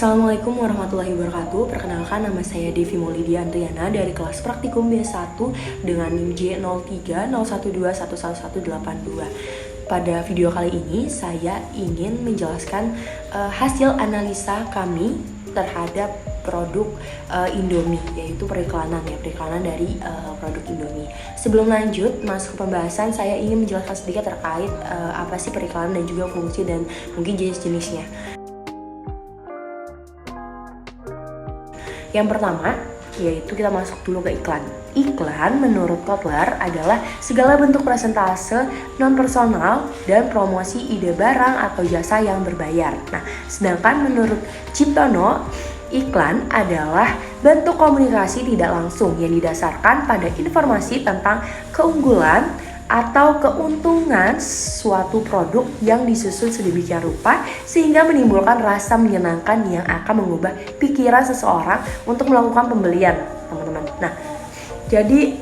Assalamualaikum warahmatullahi wabarakatuh. Perkenalkan, nama saya Devi Maulidia Andriana dari kelas praktikum B1 dengan NIM J0301211182. Pada video kali ini saya ingin menjelaskan hasil analisa kami terhadap produk Indomie, yaitu periklanan dari produk Indomie. Sebelum lanjut masuk ke pembahasan, saya ingin menjelaskan sedikit terkait apa sih periklanan dan juga fungsi dan mungkin jenis-jenisnya. Yang pertama, yaitu kita masuk dulu ke iklan. Iklan menurut Kotler adalah segala bentuk presentase non-personal dan promosi ide barang atau jasa yang berbayar. Nah, sedangkan menurut Ciptono, iklan adalah bentuk komunikasi tidak langsung yang didasarkan pada informasi tentang keunggulan atau keuntungan suatu produk yang disusun sedemikian rupa sehingga menimbulkan rasa menyenangkan yang akan mengubah pikiran seseorang untuk melakukan pembelian, teman-teman. Nah, jadi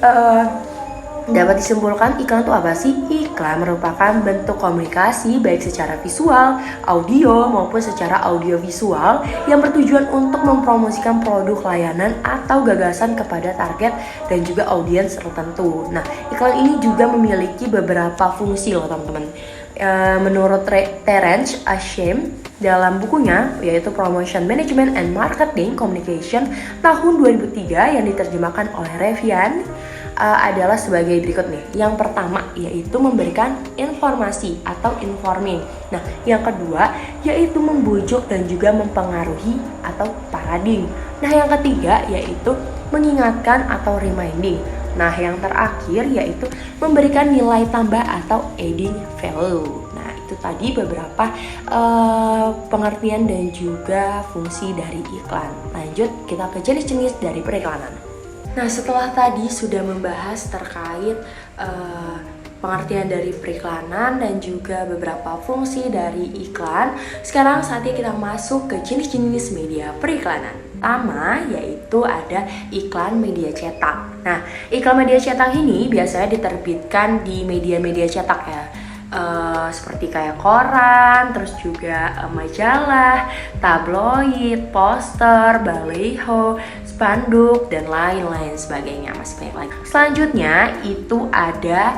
dapat disimpulkan iklan itu apa sih? Iklan merupakan bentuk komunikasi baik secara visual, audio maupun secara audiovisual yang bertujuan untuk mempromosikan produk, layanan atau gagasan kepada target dan juga audiens tertentu. Nah, iklan ini juga memiliki beberapa fungsi loh, teman-teman. Menurut Terence Asham dalam bukunya yaitu Promotion Management and Marketing Communication tahun 2003 yang diterjemahkan oleh Revian, adalah sebagai berikut nih. Yang pertama yaitu memberikan informasi atau informing. Nah, yang kedua yaitu membujuk dan juga mempengaruhi atau parading. Nah, yang ketiga yaitu mengingatkan atau reminding. Nah, yang terakhir yaitu memberikan nilai tambah atau adding value. Nah, itu tadi beberapa pengertian dan juga fungsi dari iklan. Lanjut kita ke jenis-jenis dari periklanan. Nah, setelah tadi sudah membahas terkait pengertian dari periklanan dan juga beberapa fungsi dari iklan, sekarang saatnya kita masuk ke jenis-jenis media periklanan. Pertama yaitu ada iklan media cetak. Nah, iklan media cetak ini biasanya diterbitkan di media-media cetak ya. Seperti kayak koran, terus juga majalah, tabloid, poster, baliho, spanduk, dan lain-lain sebagainya, masih banyak lagi. Selanjutnya itu ada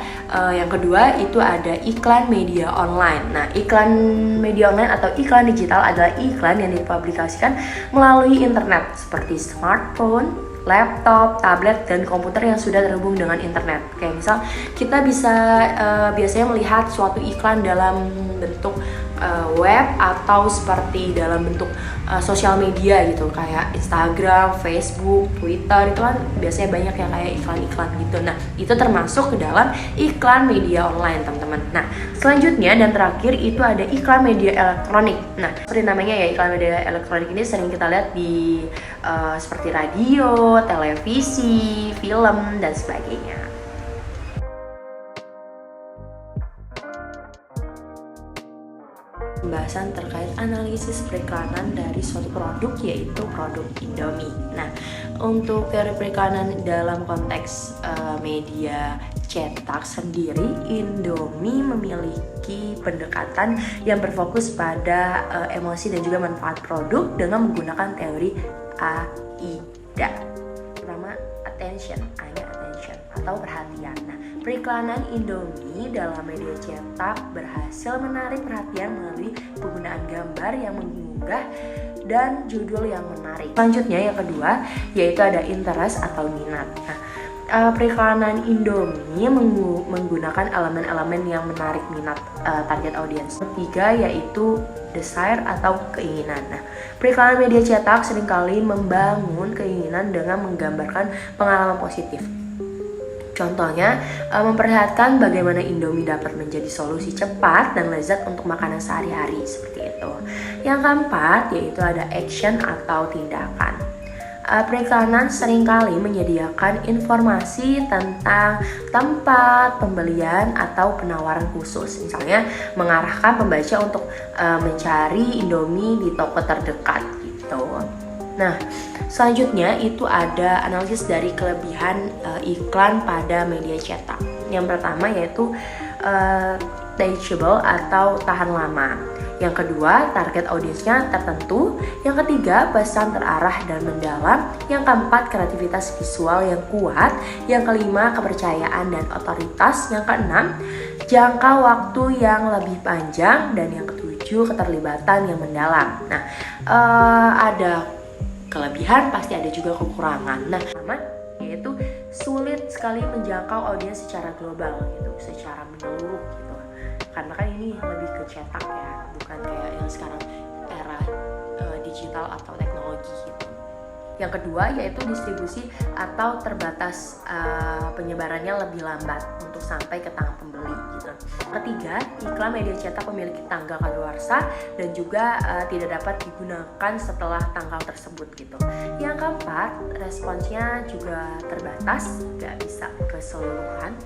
yang kedua itu ada iklan media online. Nah, iklan media online atau iklan digital adalah iklan yang dipublikasikan melalui internet seperti smartphone, laptop, tablet, dan komputer yang sudah terhubung dengan internet. Kayak misal kita bisa biasanya melihat suatu iklan dalam bentuk web atau seperti dalam bentuk sosial media gitu, kayak Instagram, Facebook, Twitter, itu kan biasanya banyak yang kayak iklan-iklan gitu. Nah, itu termasuk ke dalam iklan media online, teman-teman. Nah, selanjutnya dan terakhir itu ada iklan media elektronik. Nah, seperti namanya ya, iklan media elektronik ini sering kita lihat di seperti radio, televisi, film, dan sebagainya. Pembahasan terkait analisis periklanan dari suatu produk yaitu produk Indomie. Nah, untuk teori periklanan dalam konteks media cetak sendiri, Indomie memiliki pendekatan yang berfokus pada emosi dan juga manfaat produk dengan menggunakan teori AIDA. Pertama, attention, A-nya attention atau perhatian. Nah, periklanan Indomie dalam media cetak berhasil menarik perhatian melalui penggunaan gambar yang menggugah dan judul yang menarik. Selanjutnya yang kedua yaitu ada interest atau minat. Nah, periklanan Indomie menggunakan elemen-elemen yang menarik minat target audiens. Ketiga yaitu desire atau keinginan. Nah, periklanan media cetak seringkali membangun keinginan dengan menggambarkan pengalaman positif. Contohnya, memperlihatkan bagaimana Indomie dapat menjadi solusi cepat dan lezat untuk makanan sehari-hari, seperti itu. Yang keempat, yaitu ada action atau tindakan. Periklanan seringkali menyediakan informasi tentang tempat pembelian atau penawaran khusus. Misalnya, mengarahkan pembaca untuk mencari Indomie di toko terdekat, gitu. Nah, selanjutnya itu ada analisis dari kelebihan iklan pada media cetak. Yang pertama yaitu teachable atau tahan lama. Yang kedua, target audiensnya tertentu. Yang ketiga, pesan terarah dan mendalam. Yang keempat, kreativitas visual yang kuat. Yang kelima, kepercayaan dan otoritas. Yang keenam, jangka waktu yang lebih panjang. Dan yang ketujuh, keterlibatan yang mendalam. Nah, ada kelebihan, pasti ada juga kekurangan. Nah, pertama yaitu sulit sekali menjangkau audiens secara global gitu, secara menyeluruh gitu. Karena kan ini lebih ke cetak ya, bukan kayak yang sekarang era digital atau teknologi gitu. Yang kedua yaitu distribusi atau terbatas, penyebarannya lebih lambat untuk sampai ke tangan pembeli gitu. Ketiga, iklan media cetak memiliki tanggal kadaluarsa dan juga tidak dapat digunakan setelah tanggal tersebut gitu. Yang keempat, responsnya juga terbatas, nggak bisa keseluruhan.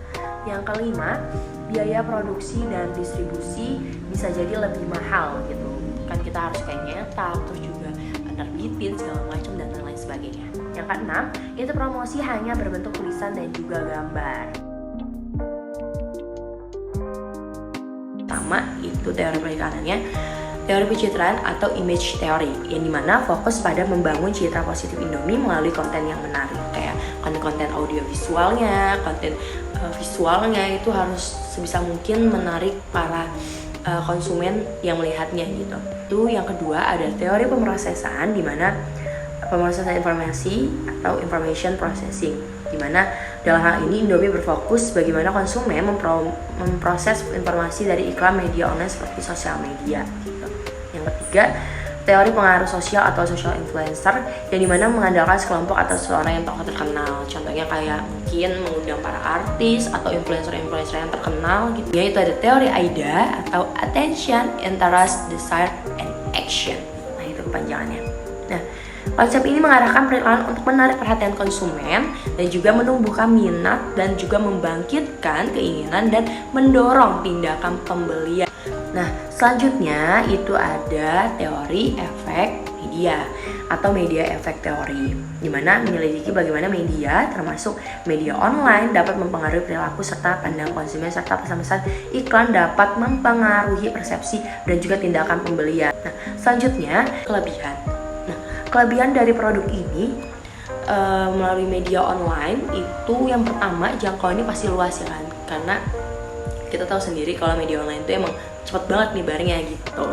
Yang kelima, biaya produksi dan distribusi bisa jadi lebih mahal gitu. Kan kita harus kayak nyetak, terus juga nerbitin segala macam dan lain sebagainya. Yang keenam, itu promosi hanya berbentuk tulisan dan juga gambar. Pertama itu teori perikanannya, teori pencitraan atau image theory, yang dimana fokus pada membangun citra positif Indomie melalui konten yang menarik, kayak konten audio visualnya, konten visualnya itu harus sebisa mungkin menarik para konsumen yang melihatnya gitu. Itu yang kedua ada teori pemrosesan, di mana pemrosesan informasi atau information processing, di mana dalam hal ini Indomie berfokus bagaimana konsumen memproses informasi dari iklan media online seperti sosial media gitu. Yang ketiga, teori pengaruh sosial atau social influencer, yang dimana mengandalkan sekelompok atau seseorang yang tokoh terkenal. Contohnya kayak mungkin mengundang para artis atau influencer yang terkenal gitu. Yaitu ada teori AIDA atau Attention, Interest, Desire, and Action. Nah itu kepanjangannya. Nah, konsep ini mengarahkan periklanan untuk menarik perhatian konsumen dan juga menumbuhkan minat dan juga membangkitkan keinginan dan mendorong tindakan pembelian. Nah, selanjutnya itu ada teori efek media atau media efek teori, di mana menyelidiki bagaimana media termasuk media online dapat mempengaruhi perilaku serta pandangan konsumen, serta pesan-pesan iklan dapat mempengaruhi persepsi dan juga tindakan pembelian. Nah, selanjutnya kelebihan. Nah, kelebihan dari produk ini melalui media online itu yang pertama, jangkauannya pasti luas ya kan, karena kita tahu sendiri kalau media online itu emang cepet banget nyebarnya gitu.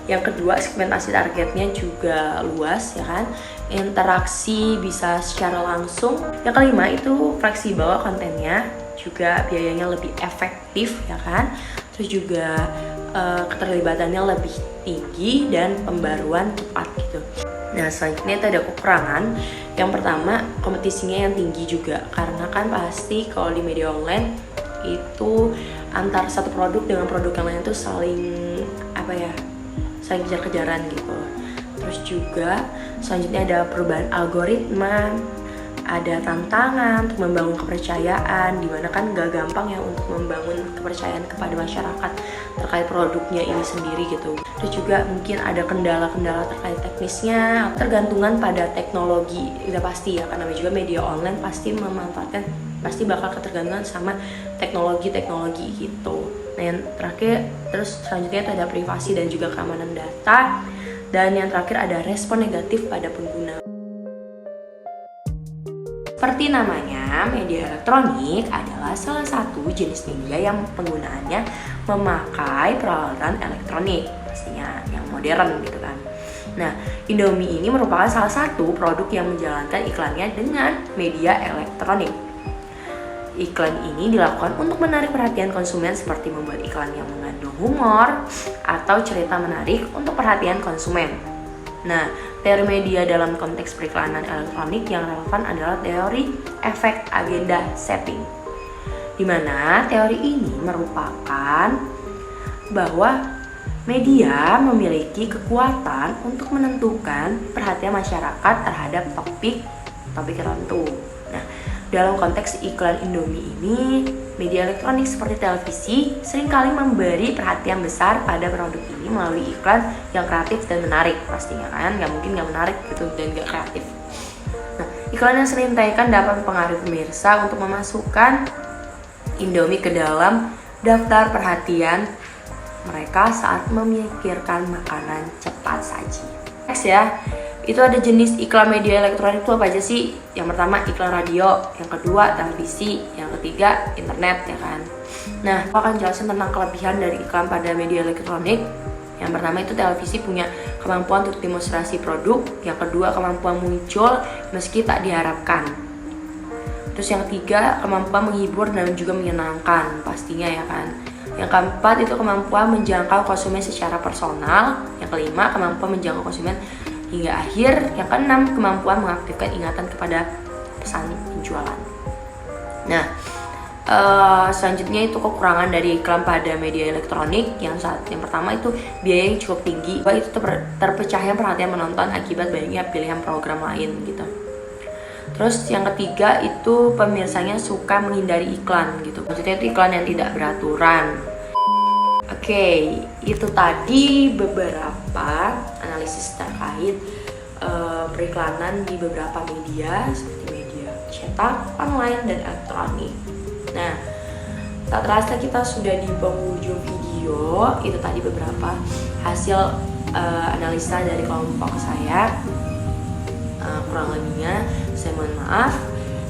Yang kedua, segmentasi targetnya juga luas ya kan, interaksi bisa secara langsung. Yang kelima itu fleksibel kontennya, juga biayanya lebih efektif ya kan, terus juga keterlibatannya lebih tinggi dan pembaruan cepat gitu. Nah, selanjutnya itu ada kekurangan. Yang pertama, kompetisinya yang tinggi juga, karena kan pasti kalau di media online itu antar satu produk dengan produk yang lain tuh saling kejar-kejaran gitu. Terus juga selanjutnya ada perubahan algoritma, ada tantangan untuk membangun kepercayaan, dimana kan gak gampang ya untuk membangun kepercayaan kepada masyarakat terkait produknya ini sendiri gitu. Terus juga mungkin ada kendala-kendala terkait teknisnya, tergantungan pada teknologi, udah pasti ya, karena juga media online pasti bakal ketergantungan sama teknologi gitu. Nah yang terakhir, terus selanjutnya itu ada privasi dan juga keamanan data, dan yang terakhir ada respon negatif pada pengguna. Seperti namanya, media elektronik adalah salah satu jenis media yang penggunaannya memakai peralatan elektronik, pastinya yang modern gitu kan. Nah, Indomie ini merupakan salah satu produk yang menjalankan iklannya dengan media elektronik. Iklan ini dilakukan untuk menarik perhatian konsumen, seperti membuat iklan yang mengandung humor atau cerita menarik untuk perhatian konsumen. Nah, teori media dalam konteks periklanan elektronik yang relevan adalah teori efek agenda setting, di mana teori ini merupakan bahwa media memiliki kekuatan untuk menentukan perhatian masyarakat terhadap topik tertentu. Nah, dalam konteks iklan Indomie ini, media elektronik seperti televisi seringkali memberi perhatian besar pada produk ini melalui iklan yang kreatif dan menarik, pastinya kan, nggak mungkin nggak menarik gitu dan nggak kreatif. Nah, iklan yang sering ditayangkan dapat mempengaruhi pemirsa untuk memasukkan Indomie ke dalam daftar perhatian mereka saat memikirkan makanan cepat saji. Next ya, itu ada jenis iklan media elektronik itu apa aja sih? Yang pertama iklan radio, yang kedua televisi, yang ketiga internet ya kan. Nah, aku akan jelasin tentang kelebihan dari iklan pada media elektronik. Yang pertama itu televisi punya kemampuan untuk demonstrasi produk, yang kedua kemampuan muncul meski tak diharapkan. Terus yang ketiga kemampuan menghibur dan juga menyenangkan pastinya ya kan. Yang keempat itu kemampuan menjangkau konsumen secara personal. Yang kelima kemampuan menjangkau konsumen hingga akhir. Yang keenam kemampuan mengaktifkan ingatan kepada pesan penjualan. Nah, selanjutnya itu kekurangan dari iklan pada media elektronik. Yang pertama itu biaya yang cukup tinggi. Itu terpecahnya perhatian penonton akibat banyaknya pilihan program lain gitu. Terus yang ketiga itu pemirsanya suka menghindari iklan gitu. Maksudnya itu iklan yang tidak beraturan. Oke, itu tadi beberapa analisis terkait periklanan di beberapa media seperti media cetak, online, dan elektronik. Nah, tak terasa kita sudah di penghujung video. Itu tadi beberapa hasil analisa dari kelompok saya. Kurang lebihnya saya mohon maaf.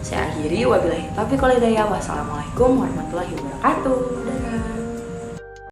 Saya akhiri, wabillahi taufiq wal hidayah. Wassalamualaikum warahmatullahi wabarakatuh. Dadah.